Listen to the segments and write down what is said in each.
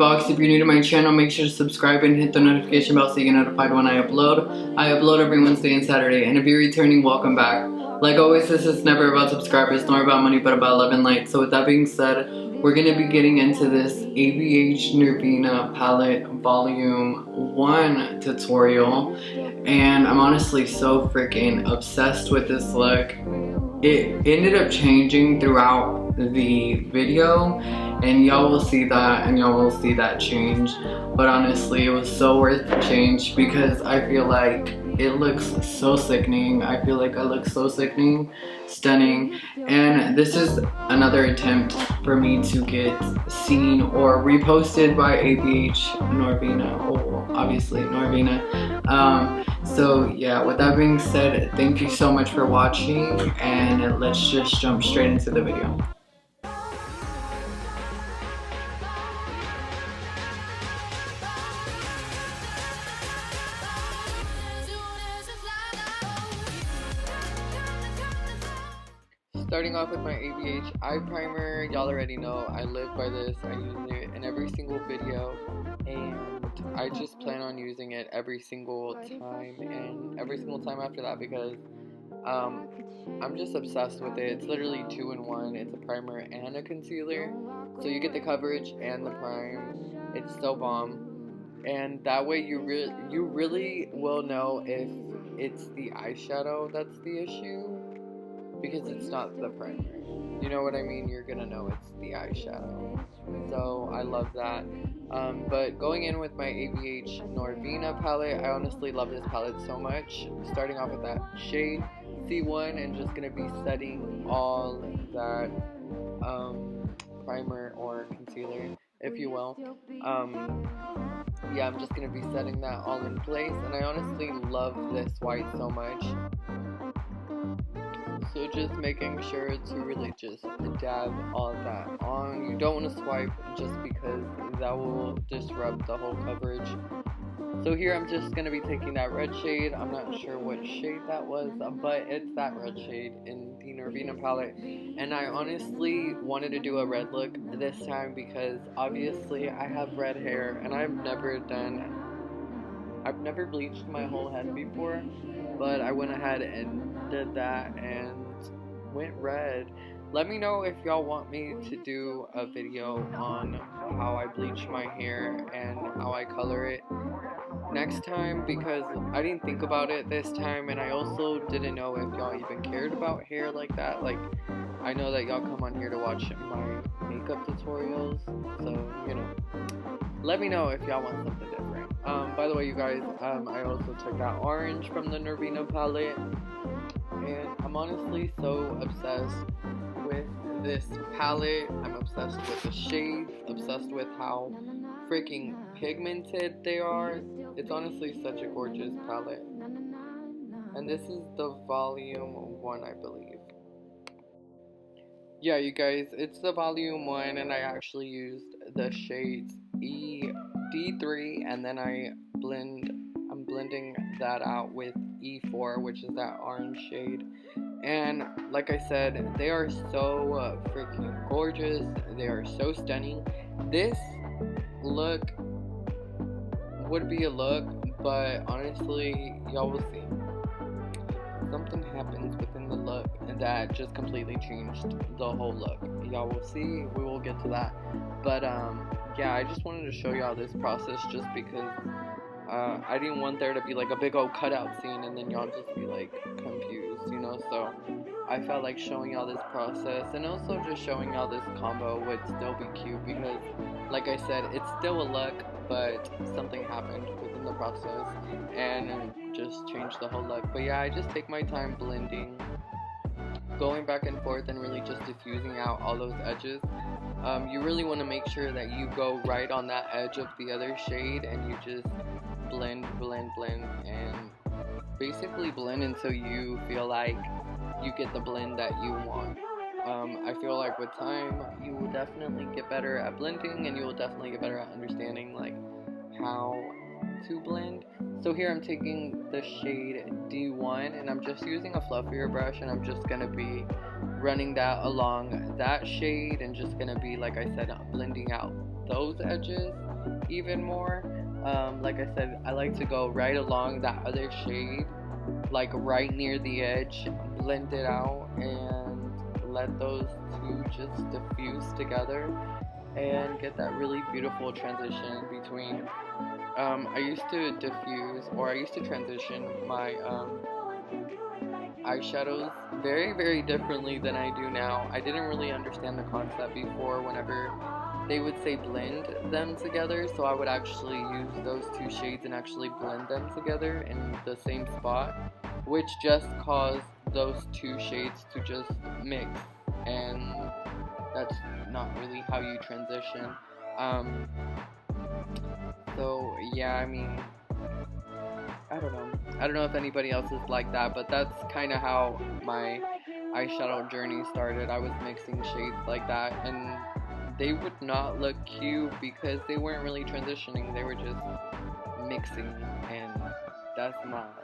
Fox. If you're new to my channel, make sure to subscribe and hit the notification bell so you get notified when I upload. I upload every Wednesday and Saturday, and if you're returning, welcome back. Like always, this is never about subscribers nor about money, but about love and light. So with that being said, we're going to be getting into this Abh Norvina palette volume 1 tutorial, and I'm honestly so freaking obsessed with this look. It ended up changing throughout the video, and y'all will see that, and y'all will see that change. But honestly, it was so worth the change because I feel like it looks so sickening. I feel like I look so sickening, stunning, and this is another attempt for me to get seen or reposted by Abh Norvina, or obviously Norvina. So yeah, with that being said, thank you so much for watching, and let's just jump straight into the video. Starting off with my Abh eye primer, y'all already know I live by this. I use it in every single video, and I just plan on using it every single time and every single time after that because I'm just obsessed with it. It's literally 2-in-1. It's a primer and a concealer, so you get the coverage and the prime. It's so bomb, and that way you really will know if it's the eyeshadow that's the issue, because it's not the primer. You know what I mean? You're gonna know it's the eyeshadow. So I love that. But going in with my Abh Norvina palette, I honestly love this palette so much. Starting off with that shade C1 and just gonna be setting all that primer or concealer, if you will. Yeah, I'm just gonna be setting that all in place, and I honestly love this white so much. So just making sure to really just dab all of that on. You don't want to swipe just because that will disrupt the whole coverage. So here I'm just going to be taking that red shade. I'm not sure what shade that was, but it's that red shade in the Norvina palette. And I honestly wanted to do a red look this time because obviously I have red hair, and I've never bleached my whole head before, but I went ahead and did that and went red. Let me know if y'all want me to do a video on how I bleach my hair and how I color it next time, because I didn't think about it this time, and I also didn't know if y'all even cared about hair like that. Like, I know that y'all come on here to watch my makeup tutorials, so you know, let me know if y'all want something different. By the way, you guys, I also took that orange from the Norvina palette, and I'm honestly so obsessed with this palette. I'm obsessed with the shades, obsessed with how freaking pigmented they are. It's honestly such a gorgeous palette. And this is the volume 1, I believe. Yeah, you guys, it's the volume 1, and I actually used the shades D3, and then I'm blending that out with E4, which is that orange shade. And like I said, they are so freaking gorgeous. They are so stunning. This look would be a look, but honestly, y'all will see. Something happens within the look that just completely changed the whole look. Y'all will see. We will get to that. But yeah, I just wanted to show y'all this process just because I didn't want there to be like a big old cutout scene and then y'all just be like confused, you know. So I felt like showing y'all this process, and also just showing y'all this combo would still be cute because, like I said, it's still a look, but something happened within the process and just changed the whole look. But yeah, I just take my time blending, going back and forth, and really just diffusing out all those edges. You really want to make sure that you go right on that edge of the other shade, and you just blend, and basically blend until you feel like you get the blend that you want. I feel like with time, you will definitely get better at blending, and you will definitely get better at understanding like how to blend. So here I'm taking the shade D1, and I'm just using a fluffier brush, and I'm just going to be running that along that shade, and just going to be, like I said, blending out those edges. even more. Like I said, I like to go right along that other shade, like right near the edge, blend it out, and let those two just diffuse together and get that really beautiful transition between. I used to diffuse, or I used to transition my eyeshadows very, very differently than I do now. I didn't really understand the concept before whenever they would say blend them together, so I would actually use those two shades and actually blend them together in the same spot, which just caused those two shades to just mix, and that's not really how you transition. So yeah, I mean, I don't know if anybody else is like that, but that's kind of how my eyeshadow journey started. I was mixing shades like that, and they would not look cute because they weren't really transitioning. They were just mixing, and that's not.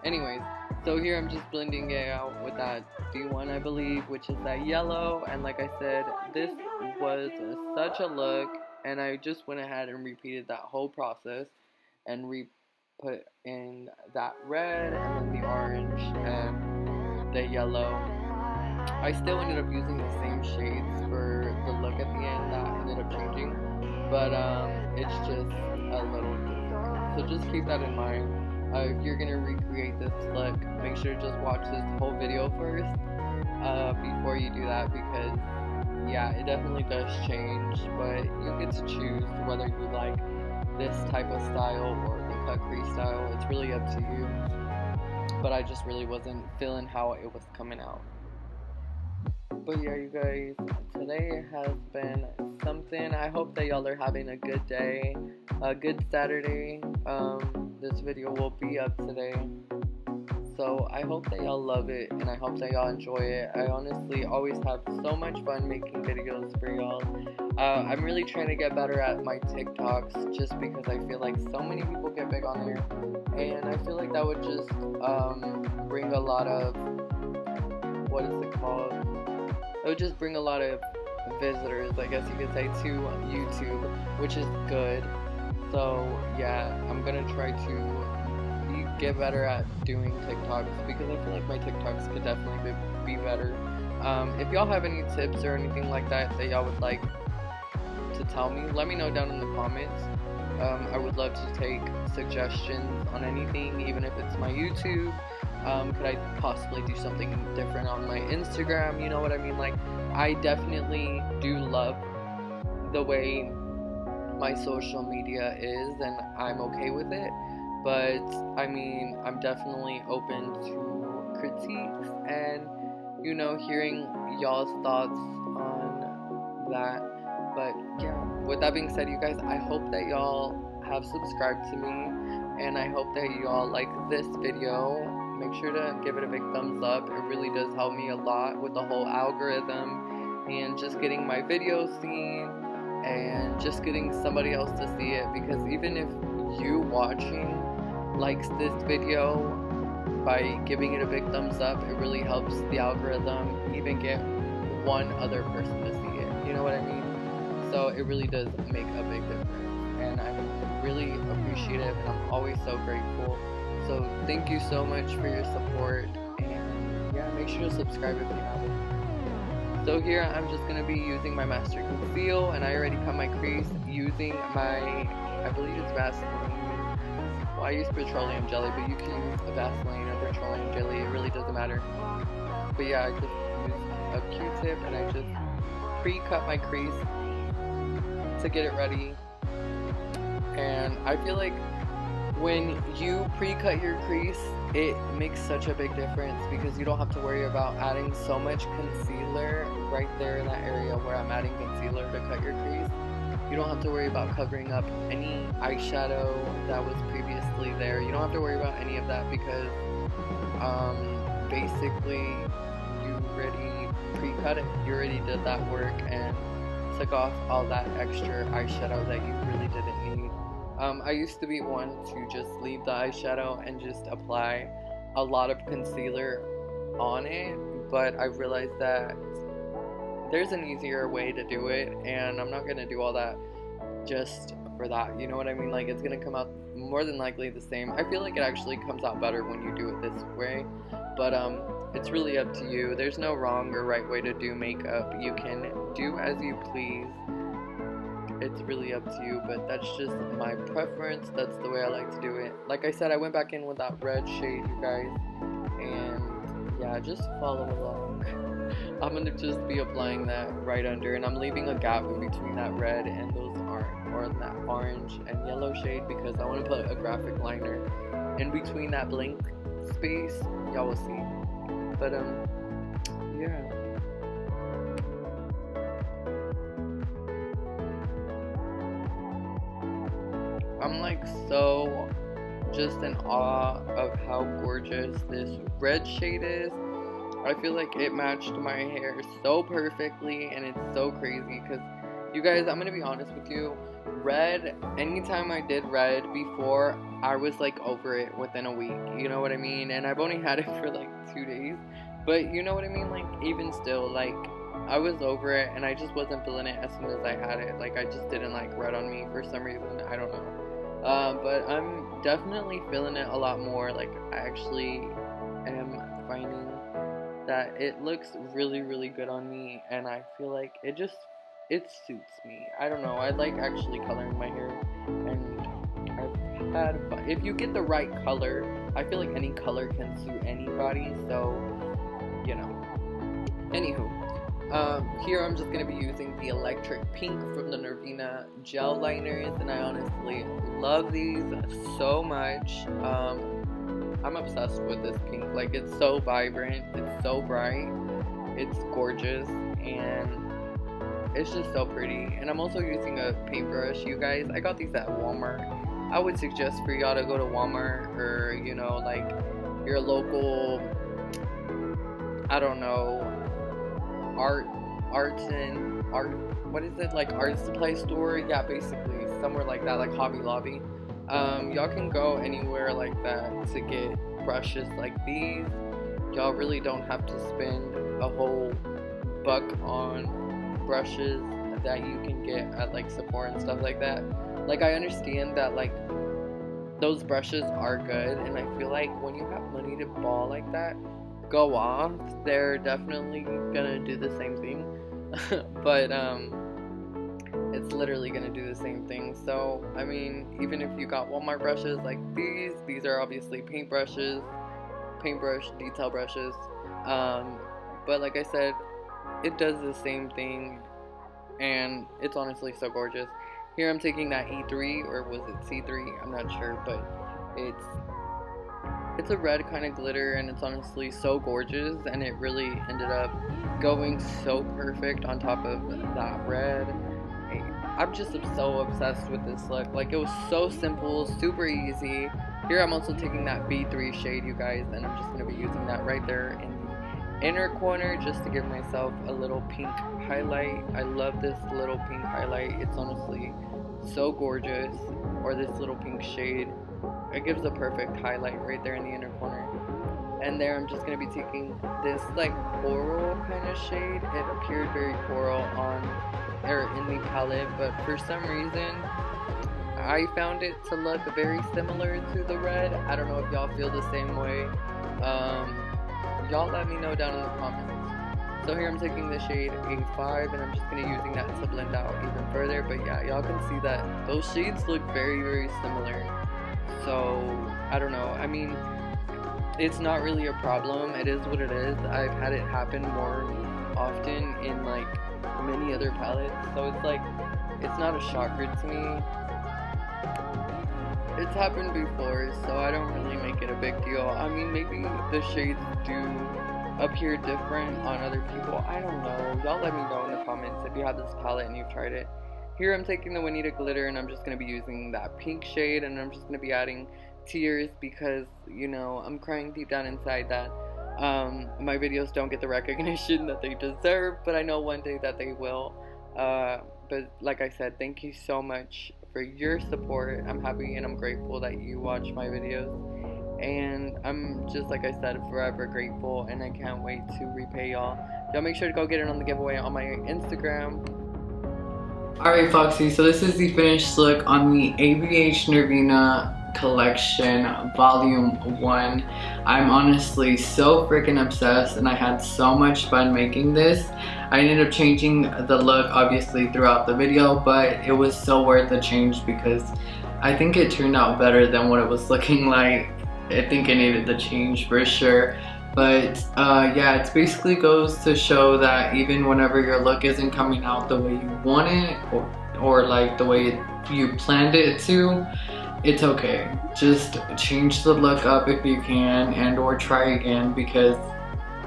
Anyways, so here I'm just blending it out with that V1, I believe, which is that yellow. And like I said, this was such a look, and I just went ahead and repeated that whole process and put in that red and then the orange and the yellow. I still ended up using the same shades for the look at the end that ended up changing, but it's just a little different. So just keep that in mind. If you're gonna recreate this look, make sure to just watch this whole video first before you do that, because yeah, it definitely does change, but you get to choose whether you like this type of style or the cut crease style. It's really up to you, but I just really wasn't feeling how it was coming out. But yeah, you guys, today has been something. I hope that y'all are having a good day, a good Saturday. This video will be up today, so I hope that y'all love it, and I hope that y'all enjoy it. I honestly always have so much fun making videos for y'all. I'm really trying to get better at my TikToks, just because I feel like so many people get big on there, and I feel like that would just bring a lot of, what is it called? It would just bring a lot of visitors, I guess you could say, to YouTube, which is good. So yeah, I'm gonna try to get better at doing TikToks, because I feel like my TikToks could definitely be better. If y'all have any tips or anything like that that y'all would like to tell me, let me know down in the comments. I would love to take suggestions on anything, even if it's my YouTube. Could I possibly do something different on my Instagram? You know what I mean? Like, I definitely do love the way my social media is, and I'm okay with it. But I mean, I'm definitely open to critiques and, you know, hearing y'all's thoughts on that. But yeah, with that being said, you guys, I hope that y'all have subscribed to me, and I hope that y'all like this video. Make sure to give it a big thumbs up. It really does help me a lot with the whole algorithm and just getting my videos seen and just getting somebody else to see it, because even if you watching likes this video, by giving it a big thumbs up, it really helps the algorithm even get one other person to see it. You know what I mean? So it really does make a big difference, and I'm really appreciative, and I'm always so grateful. So thank you so much for your support, and yeah, make sure to subscribe if you haven't. So here I'm just going to be using my Master Conceal, and I already cut my crease using my, I believe it's Vaseline. Well, I use petroleum jelly, but you can use a Vaseline or petroleum jelly, it really doesn't matter. But yeah, I just used a Q-tip, and I just pre-cut my crease to get it ready. And I feel like when you pre-cut your crease, it makes such a big difference, because you don't have to worry about adding so much concealer right there in that area where I'm adding concealer to cut your crease. You don't have to worry about covering up any eyeshadow that was previously there. You don't have to worry about any of that, because basically you already pre-cut it. You already did that work and took off all that extra eyeshadow that you really didn't need. I used to be one to just leave the eyeshadow and just apply a lot of concealer on it, but I realized that there's an easier way to do it, and I'm not gonna do all that just for that, you know what I mean? Like, it's gonna come out more than likely the same. I feel like it actually comes out better when you do it this way, but it's really up to you. There's no wrong or right way to do makeup. You can do as you please. It's really up to you, but that's just my preference. That's the way I like to do it. Like I said, I went back in with that red shade, you guys, and yeah, just follow along. I'm gonna just be applying that right under, and I'm leaving a gap in between that red and those that orange and yellow shade, because I want to put a graphic liner in between that blank space. Y'all will see. But yeah. I'm like so just in awe of how gorgeous this red shade is. I feel like it matched my hair so perfectly, and it's so crazy because, you guys, I'm gonna be honest with you, red, anytime I did red before, I was like over it within a week, you know what I mean? And I've only had it for like 2 days, but you know what I mean? Like, even still, like, I was over it, and I just wasn't feeling it as soon as I had it. Like, I just didn't like red on me for some reason, I don't know. But I'm definitely feeling it a lot more. Like, I actually am finding that it looks really, really good on me, and I feel like it suits me. I don't know, I like actually coloring my hair, and I've had fun. If you get the right color, I feel like any color can suit anybody, so, you know. Anywho, here I'm just going to be using the electric pink from the Norvina gel liners, and I honestly love these so much. I'm obsessed with this pink. Like, it's so vibrant, it's so bright, it's gorgeous, and it's just so pretty. And I'm also using a paintbrush, you guys. I got these at Walmart. I would suggest for y'all to go to Walmart, or, you know, like your local, I don't know, art supply store. Yeah, basically somewhere like that, like Hobby Lobby. Y'all can go anywhere like that to get brushes like these. Y'all really don't have to spend a whole buck on brushes that you can get at like Sephora and stuff like that. Like, I understand that like those brushes are good, and I feel like when you have money to ball like that, go off, they're definitely gonna do the same thing. But it's literally gonna do the same thing. So I mean, even if you got Walmart brushes like these are obviously paintbrush detail brushes, but like I said, it does the same thing, and it's honestly so gorgeous. Here I'm taking that E3, or was it C3, I'm not sure, but it's a red kind of glitter, and it's honestly so gorgeous, and it really ended up going so perfect on top of that red. I'm just so obsessed with this look. Like, it was so simple, super easy. Here I'm also taking that B3 shade, you guys, and I'm just going to be using that right there in the inner corner just to give myself a little pink highlight. I love this little pink highlight. It's honestly so gorgeous. Or this little pink shade. It gives a perfect highlight right there in the inner corner. And there I'm just going to be taking this like coral kind of shade. It appeared very coral in the palette, but for some reason I found it to look very similar to the red. I don't know if y'all feel the same way. Y'all let me know down in the comments. So here I'm taking the shade A5, and I'm just going to be using that to blend out even further. But yeah, y'all can see that those shades look very, very similar. So I don't know, I mean, it's not really a problem. It is what it is. I've had it happen more often in like many other palettes, so it's like, it's not a shocker to me. It's happened before, so I don't really make it a big deal. I mean, maybe the shades do appear different on other people. I don't know. Y'all let me know in the comments if you have this palette and you've tried it. Here I'm taking the Juanita glitter, and I'm just going to be using that pink shade, and I'm just going to be adding tears because, you know, I'm crying deep down inside that my videos don't get the recognition that they deserve, but I know one day that they will. But like I said, thank you so much for your support. I'm happy and I'm grateful that you watch my videos, And I'm just, like I said, forever grateful, and I can't wait to repay y'all. Y'all make sure to go get it on the giveaway on my Instagram. Alright, Foxy, so this is the finished look on the Abh Norvina collection volume 1. I'm honestly so freaking obsessed, and I had so much fun making this. I ended up changing the look obviously throughout the video, but it was so worth the change because I think it turned out better than what it was looking like. I think it needed the change for sure. But yeah, it basically goes to show that even whenever your look isn't coming out the way you want it, or like the way you planned it to, it's okay. Just change the look up if you can, and or try again, because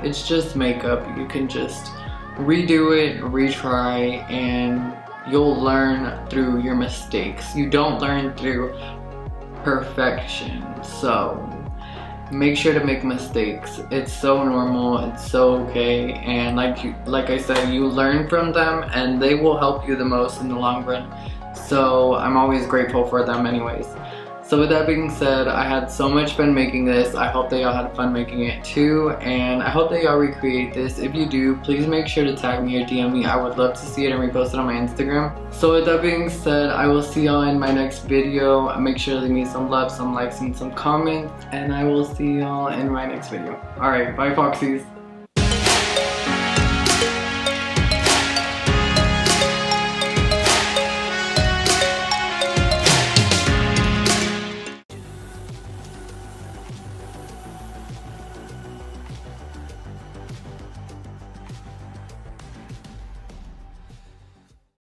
it's just makeup. You can just redo it, retry, and you'll learn through your mistakes. You don't learn through perfection. So make sure to make mistakes. It's so normal, it's so okay, and like I said, you learn from them and they will help you the most in the long run. So I'm always grateful for them anyways. So with that being said, I had so much fun making this. I hope that y'all had fun making it too, and I hope that y'all recreate this. If you do, please make sure to tag me or DM me. I would love to see it and repost it on my Instagram. So with that being said, I will see y'all in my next video. Make sure to leave me some love, some likes, and some comments, and I will see y'all in my next video. Alright, bye Foxies.